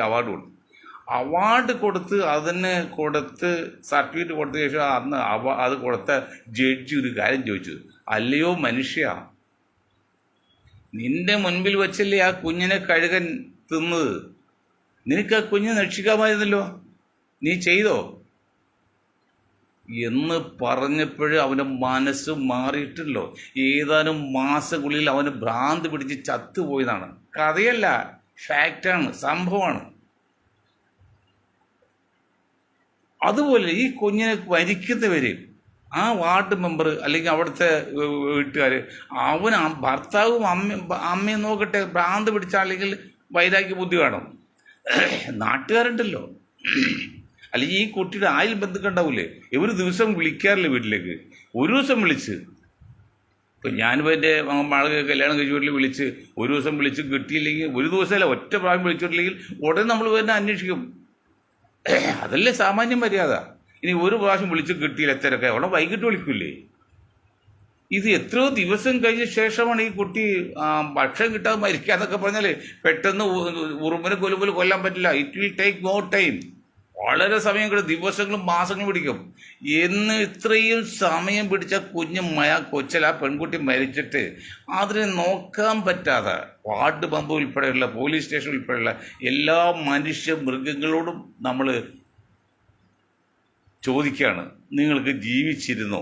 അവാർഡ് കൊടുത്ത് അതിന് സർട്ടിഫിക്കറ്റ് കൊടുത്ത ശേഷം അന്ന് അത് കൊടുത്ത ജഡ്ജി ഒരു കാര്യം ചോദിച്ചു, അല്ലയോ മനുഷ്യ, നിന്റെ മുൻപിൽ വെച്ചല്ലേ ആ കുഞ്ഞിനെ കഴുകൻ തിന്നത്? നിനക്ക് ആ കുഞ്ഞിനെ രക്ഷിക്കാമായിരുന്നല്ലോ, നീ ചെയ്തോ എന്ന് പറഞ്ഞപ്പോഴും അവൻ്റെ മനസ്സ് മാറിയിട്ടല്ലോ. ഏതാനും മാസങ്ങളിൽ അവന് ഭ്രാന്ത് പിടിച്ച് ചത്തുപോയതാണ്. കഥയല്ല, ഫാക്റ്റാണ്, സംഭവമാണ്. അതുപോലെ ഈ കുഞ്ഞിനെ മരിക്കുന്നവര് ആ വാർഡ് മെമ്പർ അല്ലെങ്കിൽ അവിടുത്തെ വീട്ടുകാർ, ഭർത്താവും അമ്മയും നോക്കട്ടെ, ഭ്രാന്ത് പിടിച്ച അല്ലെങ്കിൽ വൈരാഗ്യ ബുദ്ധി കാണും. നാട്ടുകാരുണ്ടല്ലോ, അല്ലെങ്കിൽ ഈ കുട്ടിയുടെ ആയിൽ ബന്ധുക്കുണ്ടാവില്ലേ, ഒരു ദിവസം വിളിക്കാറില്ല വീട്ടിലേക്ക്. ഒരു ദിവസം വിളിച്ച്, ഇപ്പം ഞാനിപ്പോൾ എൻ്റെ മകളെ കല്യാണം കഴിച്ച വീട്ടിൽ വിളിച്ച് ഒരു ദിവസം വിളിച്ച് കിട്ടിയില്ലെങ്കിൽ, ഒരു ദിവസമല്ല ഒറ്റ പ്രാവശ്യം വിളിച്ചിട്ടില്ലെങ്കിൽ ഉടനെ നമ്മൾ തന്നെ അന്വേഷിക്കും. അതല്ലേ സാമാന്യ മര്യാദ. ഇനി ഒരു പ്രാവശ്യം വിളിച്ച് കിട്ടിയില്ല എത്രയൊക്കെ അവിടെ വൈകിട്ട് വിളിക്കൂലേ? ഇത് എത്രയോ ദിവസം കഴിഞ്ഞ ശേഷമാണ് ഈ കുട്ടി ഭക്ഷണം കിട്ടാതെ മരിക്കാന്നൊക്കെ പറഞ്ഞാൽ പെട്ടെന്ന് ഉറുമ്പിനെ കൊല്ലാൻ പറ്റില്ല. It will take more time. വളരെ സമയം കിട്ടും, ദിവസങ്ങളും മാസങ്ങളും പിടിക്കും. ഇത്രയും സമയം പിടിച്ച കൊച്ചല പെൺകുട്ടി മരിച്ചിട്ട് അതിനെ നോക്കാൻ പറ്റാതെ വാർഡ് പമ്പ് ഉൾപ്പെടെയുള്ള പോലീസ് സ്റ്റേഷൻ ഉൾപ്പെടെയുള്ള എല്ലാ മനുഷ്യ മൃഗങ്ങളോടും നമ്മൾ ചോദിക്കുകയാണ്, നിങ്ങൾക്ക് ജീവിച്ചിരുന്നോ?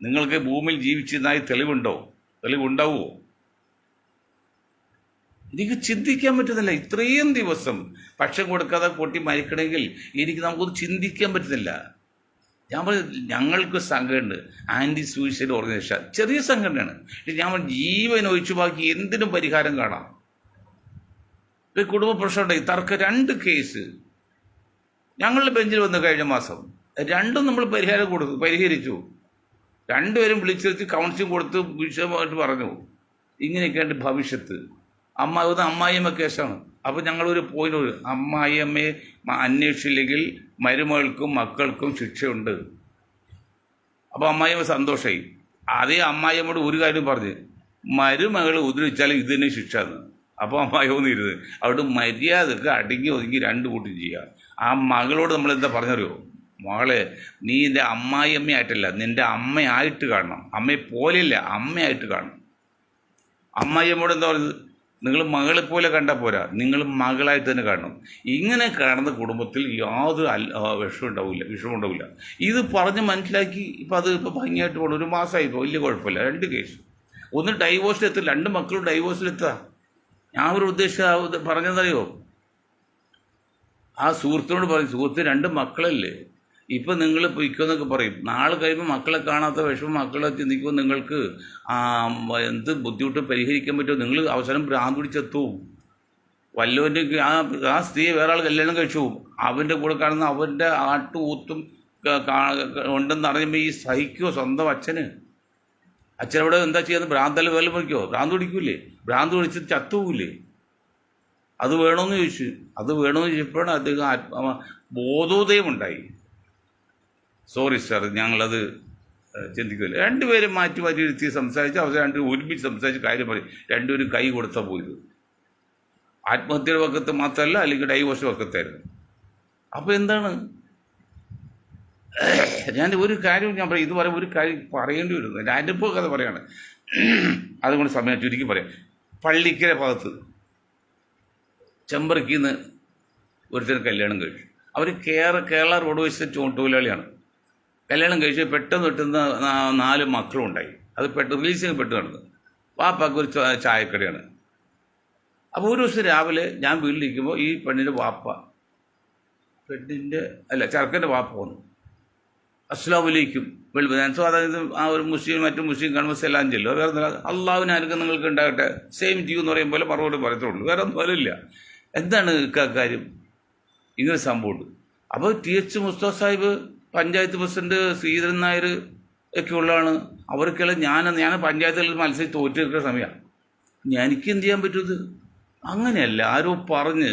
നിങ്ങൾക്ക് ഭൂമിയിൽ ജീവിച്ചിരുന്നായി തെളിവുണ്ടാവുമോ? എനിക്ക് ചിന്തിക്കാൻ പറ്റുന്നില്ല. ഇത്രയും ദിവസം ഭക്ഷണം കൊടുക്കാതെ പൊട്ടി മരിക്കണമെങ്കിൽ നമുക്കൊന്നും ചിന്തിക്കാൻ പറ്റുന്നില്ല. ഞാൻ പറഞ്ഞു, ഞങ്ങൾക്ക് സംഘടനയുണ്ട്, ആൻറ്റി സൂയിസൈഡ് ഓർഗനൈസേഷൻ, ചെറിയ സംഘടനയാണ്. ഞാൻ ജീവൻ ഒഴിച്ചു ബാക്കി എന്തിനും പരിഹാരം കാണാം. ഒരു കുടുംബ പ്രശ്നം ഉണ്ടായി, തർക്കം 2 കേസ് ഞങ്ങളുടെ ബെഞ്ചിൽ വന്നു കഴിഞ്ഞ മാസം. 2 നമ്മൾ പരിഹരിച്ചു. 2 പേരും വിളിച്ചിരുത്തി കൗൺസിലിംഗ് കൊടുത്ത് വിഷയമായിട്ട് പറഞ്ഞു, ഇങ്ങനെയൊക്കെയാണ് ഭവിഷ്യത്ത്. അമ്മായിയമ്മ കേസാണ്. അപ്പോൾ ഞങ്ങളൊരു പോയിന്റ്, അമ്മായിയമ്മയെ അന്വേഷിച്ചില്ലെങ്കിൽ മരുമകൾക്കും മക്കൾക്കും ശിക്ഷയുണ്ട്. അപ്പോൾ അമ്മായിയമ്മ സന്തോഷമായി. അതേ അമ്മായിയമ്മയോട് ഒരു കാര്യം പറഞ്ഞ്, മരുമകൾ ഉപദ്രവിച്ചാൽ ഇത് തന്നെ ശിക്ഷ എന്ന്. അപ്പോൾ അമ്മായി ഒന്നിരുത് അവിടെ മര്യാദക്ക് അടങ്ങി ഒതുങ്ങി 2 കൂട്ടം ചെയ്യുക. ആ മകളോട് നമ്മളെന്താ പറഞ്ഞറിയോ? മകളെ, നീ നിൻ്റെ അമ്മായിയമ്മയായിട്ടല്ല, നിൻ്റെ അമ്മയായിട്ട് കാണണം. അമ്മയെ പോലെയല്ല, അമ്മയായിട്ട് കാണണം. അമ്മായിയമ്മയോട് എന്താ പറയുന്നത്? നിങ്ങൾ മകളെ പോലെ കണ്ടാൽ പോരാ, നിങ്ങൾ മകളായിട്ട് തന്നെ കാണണം. ഇങ്ങനെ കാണുന്ന കുടുംബത്തിൽ യാതൊരു വിഷമമുണ്ടാവില്ല. ഇത് പറഞ്ഞ് മനസ്സിലാക്കി അത് ഭംഗിയായിട്ട് പോകണം. 1 മാസമായി, ഇപ്പോൾ വലിയ കുഴപ്പമില്ല. 2 കേസ്, ഒന്ന് ഡൈവോഴ്സിലെത്തുക, 2 മക്കളും ഡൈവോഴ്സിലെത്തുക. ഞാൻ ഒരു ഉദ്ദേശം പറഞ്ഞതറിയോ? ആ സുഹൃത്തിനോട് പറയും, സുഹൃത്ത് 2 മക്കളല്ലേ, ഇപ്പം നിങ്ങൾ പൊയ്ക്കോന്നൊക്കെ പറയും. നാളെ കഴിയുമ്പോൾ മക്കളെ കാണാത്ത വിഷമം മക്കളെ ചിന്തിക്കുമ്പോൾ നിങ്ങൾക്ക് എന്ത് ബുദ്ധിമുട്ട് പരിഹരിക്കാൻ പറ്റുമോ? നിങ്ങൾ അവസരം ഭ്രാന്ത് പിടിച്ചെത്തും. വല്ലവൻ്റെ ആ സ്ത്രീയെ വേറെ ആൾ കല്യാണം കഴിച്ചു, അവൻ്റെ കൂടെ കാണുന്ന അവൻ്റെ ആട്ടുകൂത്തും ഉണ്ടെന്ന് അറിയുമ്പോൾ ഈ സഹിക്കുമോ സ്വന്തം അച്ഛനവിടെ എന്താ ചെയ്യുന്നത്? ഭ്രാന്തല്ല വേല പൊയ്ക്കോ? ഭ്രാന്ത് പിടിക്കൂലേ? ഭ്രാന്ത് പിടിച്ച് ചത്തുപോകില്ലേ? അത് വേണമെന്ന് ചോദിച്ചപ്പോഴാണ് അദ്ദേഹം ബോധോദയം ഉണ്ടായി. സോറി സാർ, ഞങ്ങളത് ചിന്തിക്കില്ല. 2 പേരും മാറ്റി ഇരുത്തി സംസാരിച്ച് അവസാനം 2 ഒരുമിച്ച് സംസാരിച്ച് കാര്യം പറയും. 2 പേരും കൈ കൊടുത്താൽ പോയത്. ആത്മഹത്യയുടെ പക്കത്ത് മാത്രമല്ല, അല്ലെങ്കിൽ ഡൈവോഴ്സ് പക്കത്തായിരുന്നു. അപ്പോൾ എന്താണ്? ഞാൻ ഒരു കാര്യം ഞാൻ പറയും, ഇത് പറയാൻ ഒരു കാര്യം പറയേണ്ടി വരുന്നു, എൻ്റെ അനുഭവ കഥ പറയാണ്. അതുകൊണ്ട് സമയം ചുരുക്കി പറയാം. പള്ളിക്കര ഭാഗത്ത് ചെമ്പറക്കിന്ന് ഒരുത്തരം കല്യാണം കഴിച്ചു. അവർ കേരള റോഡ് വശത്തെ തൊഴിലാളിയാണ്. കല്യാണം കഴിച്ച് പെട്ടെന്ന് കിട്ടുന്ന 4 മക്കളും ഉണ്ടായി. അത് റിലീസിങ് പെട്ട് നടന്നു. വാപ്പാക്ക് ഒരു ചായക്കടയാണ്. അപ്പോൾ ഒരു ദിവസം രാവിലെ ഞാൻ വീട്ടിലിരിക്കുമ്പോൾ ഈ പെണ്ണിൻ്റെ ചെറുക്കൻ്റെ വാപ്പ വന്നു. അസ്സലാമു അലൈക്കും. സാധാരണ ആ ഒരു മറ്റു മുസ്ലിം കാണുമ്പോൾ എല്ലാം ചെല്ലും. വേറെ അള്ളാഹുവിന് അനുഗ്രഹം നിങ്ങൾക്ക് ഉണ്ടാകട്ടെ, സെയിം ടു എന്ന് പറയും പോലെ മറുപടി പറയത്തുള്ളൂ, വേറെ ഒന്നും പറയില്ല. എന്താണ് കാര്യം? ഇങ്ങനെ സംഭവമുണ്ട്. അപ്പോൾ TH മുസ്തഫ സാഹിബ്, പഞ്ചായത്ത് പ്രസിഡന്റ് ശ്രീധരൻ നായർ ഒക്കെ ഉള്ളതാണ്. അവർക്കെല്ലാം ഞാൻ പഞ്ചായത്തിൽ മത്സരിച്ച് തോറ്റെടുക്കുന്ന സമയമാണ്. എനിക്ക് എന്ത് ചെയ്യാൻ പറ്റും? ഇത് അങ്ങനെയല്ല, ആരോ പറഞ്ഞ്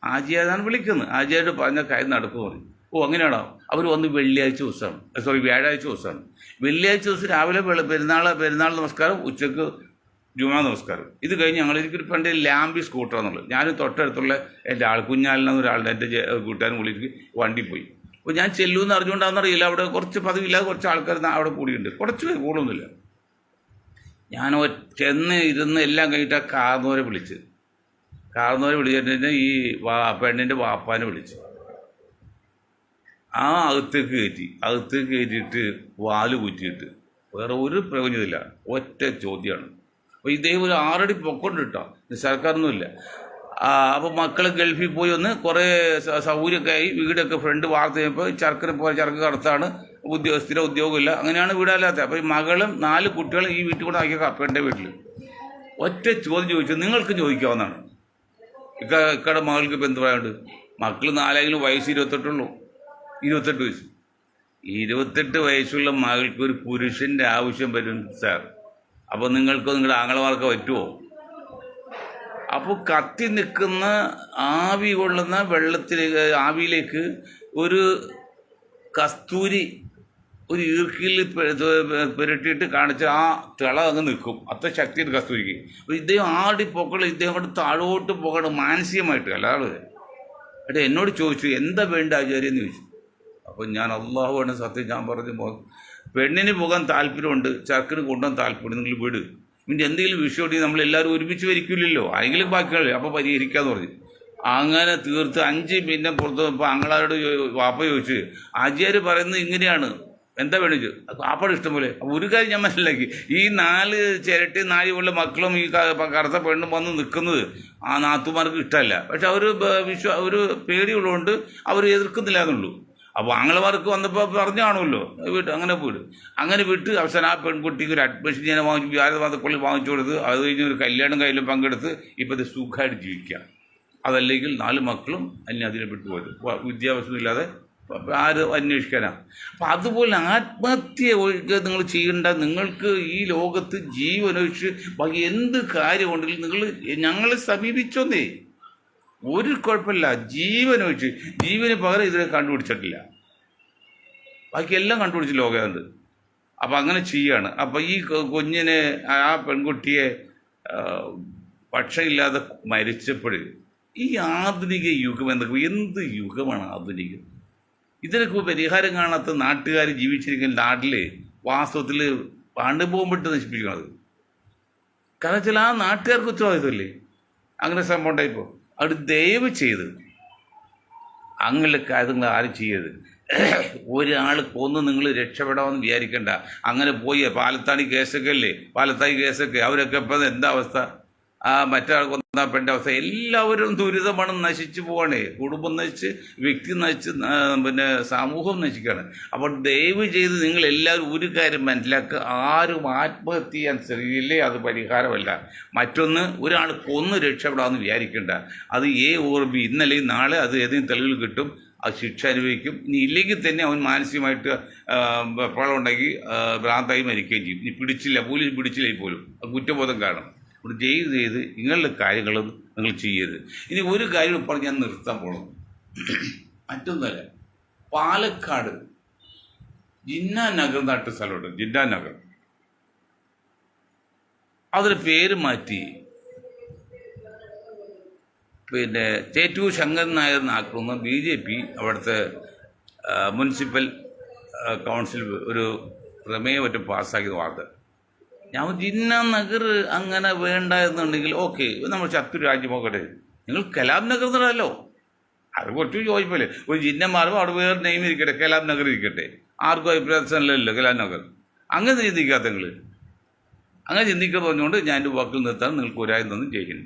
ആജിയാണ് വിളിക്കുന്നത്, ആജിയായിട്ട് പറഞ്ഞ കാര്യം നടക്കും പറഞ്ഞു. ഓ അങ്ങനെയാണോ? അവർ വന്ന് വ്യാഴാഴ്ച ദിവസമാണ്. വെള്ളിയാഴ്ച ദിവസം രാവിലെ പെരുന്നാൾ നമസ്കാരം, ഉച്ചക്ക് ജുമാ നമസ്കാരം. ഇത് കഴിഞ്ഞ് എനിക്കൊരു പണ്ട് ലാംബി സ്കൂട്ടറാന്നുള്ളത്. ഞാൻ തൊട്ടടുത്തുള്ള എൻ്റെ കുഞ്ഞാലിനൊരാളുടെ എൻ്റെ കൂട്ടുകാരൻ വിളിച്ച് വണ്ടി പോയി. അപ്പോൾ ഞാൻ ചെല്ലുമെന്ന് അറിഞ്ഞുകൊണ്ടാണെന്നറിയില്ല, അവിടെ കുറച്ച് പതിവില്ലാതെ കുറച്ച് ആൾക്കാർ അവിടെ കൂടിയുണ്ട്, കുറച്ച് പേര് കൂടുതലൊന്നുമില്ല. ഞാൻ ചെന്ന് ഇരുന്ന് എല്ലാം കഴിഞ്ഞിട്ട് ആ കാർന്നവരെ വിളിച്ചിട്ട് ഈ പെണ്ണിൻ്റെ വാപ്പാനെ വിളിച്ചു. ആ അകത്തേക്ക് കയറ്റിയിട്ട് വാല് കുറ്റിയിട്ട് വേറെ ഒരു പ്രയോജനമില്ല. ഒറ്റ ചോദ്യമാണ്. അപ്പോൾ ഇദ്ദേഹം ഒരു 6 അടി പൊക്കൊണ്ട് കിട്ടോ, നിസ്സാരക്കാരൊന്നുമില്ല. അപ്പോൾ മക്കൾ ഗൾഫിൽ പോയി ഒന്ന് കുറേ സൗകര്യമൊക്കെ ആയി, വീടൊക്കെ ഫ്രണ്ട് വാർത്ത ചെയ്യുമ്പോൾ ചരക്ക് കറുത്താണ്, സ്ഥിര ഉദ്യോഗമില്ല, അങ്ങനെയാണ് വീടല്ലാത്തത്. അപ്പോൾ ഈ മകളും 4 കുട്ടികളും ഈ വീട്ടിൽ കൂടെ ആക്കിയ കപ്പേൻ്റെ വീട്ടിൽ. ഒറ്റ ചോദ്യം ചോദിച്ചു, നിങ്ങൾക്ക് ചോദിക്കാവുന്നതാണ്. ഇക്കടെ മകൾക്ക് ഇപ്പം എന്ത് പറയാനുണ്ട്? മക്കൾ 4 വയസ്സ് 28 വയസ്സ്. 28 വയസ്സുള്ള മകൾക്ക് ഒരു പുരുഷൻ്റെ ആവശ്യം വരും സാർ. അപ്പോൾ നിങ്ങളുടെ ആങ്ങളമാർക്ക് പറ്റുമോ? അപ്പോൾ കത്തി നിൽക്കുന്ന ആവി കൊള്ളുന്ന ആവിയിലേക്ക് ഒരു കസ്തൂരി ഒരു ഈർക്കിൽ പുരട്ടിയിട്ട് കാണിച്ച് ആ തിള അങ്ങ് നിൽക്കും. അത്ര ശക്തിയുണ്ട് കസ്തൂരിക്ക്. അപ്പോൾ ഇദ്ദേഹം ആടിപ്പൊക്കൾ, ഇദ്ദേഹം കൊണ്ട് താഴോട്ട് പോകണം മാനസികമായിട്ട്. അല്ലാതെ എന്നോട് ചോദിച്ചു എന്താ വേണ്ട ആചാര്യം എന്ന് ചോദിച്ചു. അപ്പോൾ ഞാൻ അള്ളാഹുവാണ് സത്യം, ഞാൻ പറഞ്ഞു പെണ്ണിന് പോകാൻ താല്പര്യമുണ്ട്, ചെറുക്കിന് കൊണ്ടുപോകാൻ താല്പര്യം, നിങ്ങൾ വിട്. പിന്നെ എന്തെങ്കിലും വിഷയം ഉണ്ടെങ്കിൽ നമ്മളെല്ലാവരും ഒരുമിച്ച് വരിക്കില്ലല്ലോ, ആരെങ്കിലും ബാക്കിയുള്ളൂ, അപ്പോൾ പരിഹരിക്കാമെന്ന് പറഞ്ഞു. അങ്ങനെ തീർത്ത് 5 പിന്നെ പുറത്ത് ഇപ്പോൾ ആങ്ങളാരോട് വാപ്പ ചോദിച്ചു, ആചാര്യ പറയുന്നത് ഇങ്ങനെയാണ്, എന്താ വേണിച്ചു? വാപ്പയുടെ ഇഷ്ടം പോലെ. അപ്പോൾ ഒരു കാര്യം ഞാൻ മനസ്സിലാക്കി, ഈ 4 ചിരട്ടി 4 കൊല്ലം മക്കളും ഈ കറുത്ത പെണ്ണും വന്ന് നിൽക്കുന്നത് ആ നാത്തുമാർക്ക് ഇഷ്ടമല്ല. പക്ഷെ അവർ ഒരു പേടിയുള്ളതുകൊണ്ട് അവർ എതിർക്കുന്നില്ല എന്നുള്ളൂ. അപ്പോൾ ആങ്ങളമാർക്ക് വന്നപ്പോൾ പറഞ്ഞാണല്ലോ അങ്ങനെ വിട്ട് അവസാനം ആ പെൺകുട്ടിക്ക് ഒരു അഡ്മിഷൻ ഞാൻ വ്യാഴമാസക്കുള്ളിൽ വാങ്ങിച്ചു കൊടുത്ത്, അത് കഴിഞ്ഞ് ഒരു കല്യാണം കയ്യിലും പങ്കെടുത്ത് ഇപ്പോൾ ഇത് സുഖമായിട്ട് ജീവിക്കാം. അതല്ലെങ്കിൽ 4 മക്കളും അതിനെ വിട്ടുപോയത്, വിദ്യാഭ്യാസം ഇല്ലാതെ ആര് അന്വേഷിക്കാനാണ്. അപ്പം അതുപോലെ ആത്മഹത്യ ഒഴികെ നിങ്ങൾ ചെയ്യേണ്ട. നിങ്ങൾക്ക് ഈ ലോകത്ത് ജീവനൊഴിച്ച് ബാക്കി എന്ത് കാര്യമുണ്ടെങ്കിലും നിങ്ങൾ ഞങ്ങളെ സമീപിച്ചോന്നേ, ഒരു കുഴപ്പമില്ല. ജീവനൊഴിച്ച്, ജീവന് പകരം ഇതിനെ കണ്ടുപിടിച്ചിട്ടില്ല, ബാക്കി എല്ലാം കണ്ടുപിടിച്ച് ലോകമുണ്ട്. അപ്പം അങ്ങനെ ചെയ്യാണ്. അപ്പം ഈ കുഞ്ഞിനെ, ആ പെൺകുട്ടിയെ ഭക്ഷണമില്ലാതെ മരിച്ചപ്പോൾ ഈ ആധുനിക യുഗം എന്ത് യുഗമാണ് ആധുനികം? ഇതിനൊക്കെ പരിഹാരം കാണാത്ത നാട്ടുകാർ ജീവിച്ചിരിക്കുന്ന നാട്ടിൽ വാസ്തവത്തിൽ പണ്ട് പോകുമ്പോട്ട് നശിപ്പിക്കുന്നത്. കാരണം വെച്ചാൽ ആ നാട്ടുകാർക്ക് ഉത്തരവാദിത്തമല്ലേ അങ്ങനെ സംഭവം ഉണ്ടായിപ്പോൾ. അവിടെ ദയവ് ചെയ്ത് അങ്ങനെയുള്ള കാര്യങ്ങൾ ആരും ചെയ്യരുത്. ഒരാൾ കൊന്ന് നിങ്ങൾ രക്ഷപ്പെടാമെന്ന് വിചാരിക്കേണ്ട. അങ്ങനെ പോയി പാലത്താണി കേസൊക്കെ അവരൊക്കെ ഇപ്പം എന്താ അവസ്ഥ? മറ്റൊരാൾ കൊന്ന പെണ്ണ അവസ്ഥ. എല്ലാവരും ദുരിതമാണ്, നശിച്ചു പോവാണേ. കുടുംബം നശിച്ച്, വ്യക്തി നശിച്ച്, പിന്നെ സമൂഹം നശിക്കുകയാണ്. അപ്പോൾ ദയവ് ചെയ്ത് നിങ്ങൾ എല്ലാവരും ഒരു കാര്യം മനസ്സിലാക്കുക, ആരും ആത്മഹത്യ ചെയ്യാൻ ശ്രമിക്കില്ലേ, അത് പരിഹാരമല്ല. മറ്റൊന്ന്, ഒരാൾ കൊന്ന് രക്ഷപ്പെടാമെന്ന് വിചാരിക്കേണ്ട. അത് ഓർമ്മ ഇന്നലെ നാളെ അത് ഏതെങ്കിലും തെളിവിൽ കിട്ടും, അത് ശിക്ഷ അനുഭവിക്കും. ഇനി ഇല്ലെങ്കിൽ തന്നെ അവൻ മാനസികമായിട്ട് വെപ്രാളം ഉണ്ടാക്കി ഭ്രാന്തായി മരിക്കുകയും ചെയ്യും. ഇനി പോലീസ് പിടിച്ചില്ലെങ്കിൽ പോലും അത് കുറ്റബോധം കാരണം. ഇവിടെ ചെയ്ത് ഇങ്ങനെയുള്ള കാര്യങ്ങളും നിങ്ങൾ ചെയ്യരുത്. ഇനി ഒരു കാര്യം പറഞ്ഞ് ഞാൻ നിർത്താൻ പോകണം. മറ്റൊന്നല്ല, പാലക്കാട് ജിന്നാ നഗർ നാട്ടു സ്ഥലമുണ്ട്, ജിന്നാ നഗർ. അതിന് പേര് മാറ്റി പിന്നെ ചേറ്റൂർ ശങ്കരൻ നായർ എന്നാക്കുന്ന BJP അവിടുത്തെ മുനിസിപ്പൽ കൗൺസിൽ ഒരു പ്രമേയം മറ്റും പാസ്സാക്കിയത് വാർത്ത. ഞാൻ ജിന്ന നഗർ അങ്ങനെ വേണ്ട എന്നുണ്ടെങ്കിൽ ഓക്കെ, നമ്മൾ ശത്രു രാജ്യമോക്കട്ടെ, നിങ്ങൾ കലാം നഗർ എന്നല്ലോ, അത് കുറച്ച് യോജിപ്പല്ലേ. ഒരു ജിന്ന മാറുമ്പോൾ അവിടെ വേറെ നെയിം ഇരിക്കട്ടെ, കലാം നഗർ ഇരിക്കട്ടെ, ആർക്കും അഭിപ്രായമല്ലോ കലാം നഗർ. അങ്ങനെ ചിന്തിക്കാത്ത നിങ്ങൾ, അങ്ങനെ ചിന്തിക്കുക പറഞ്ഞുകൊണ്ട് ഞാൻ എൻ്റെ വാക്കിൽ നിർത്താൻ നിങ്ങൾക്ക് ഒരായും തന്നും ചെയ്യുന്നു.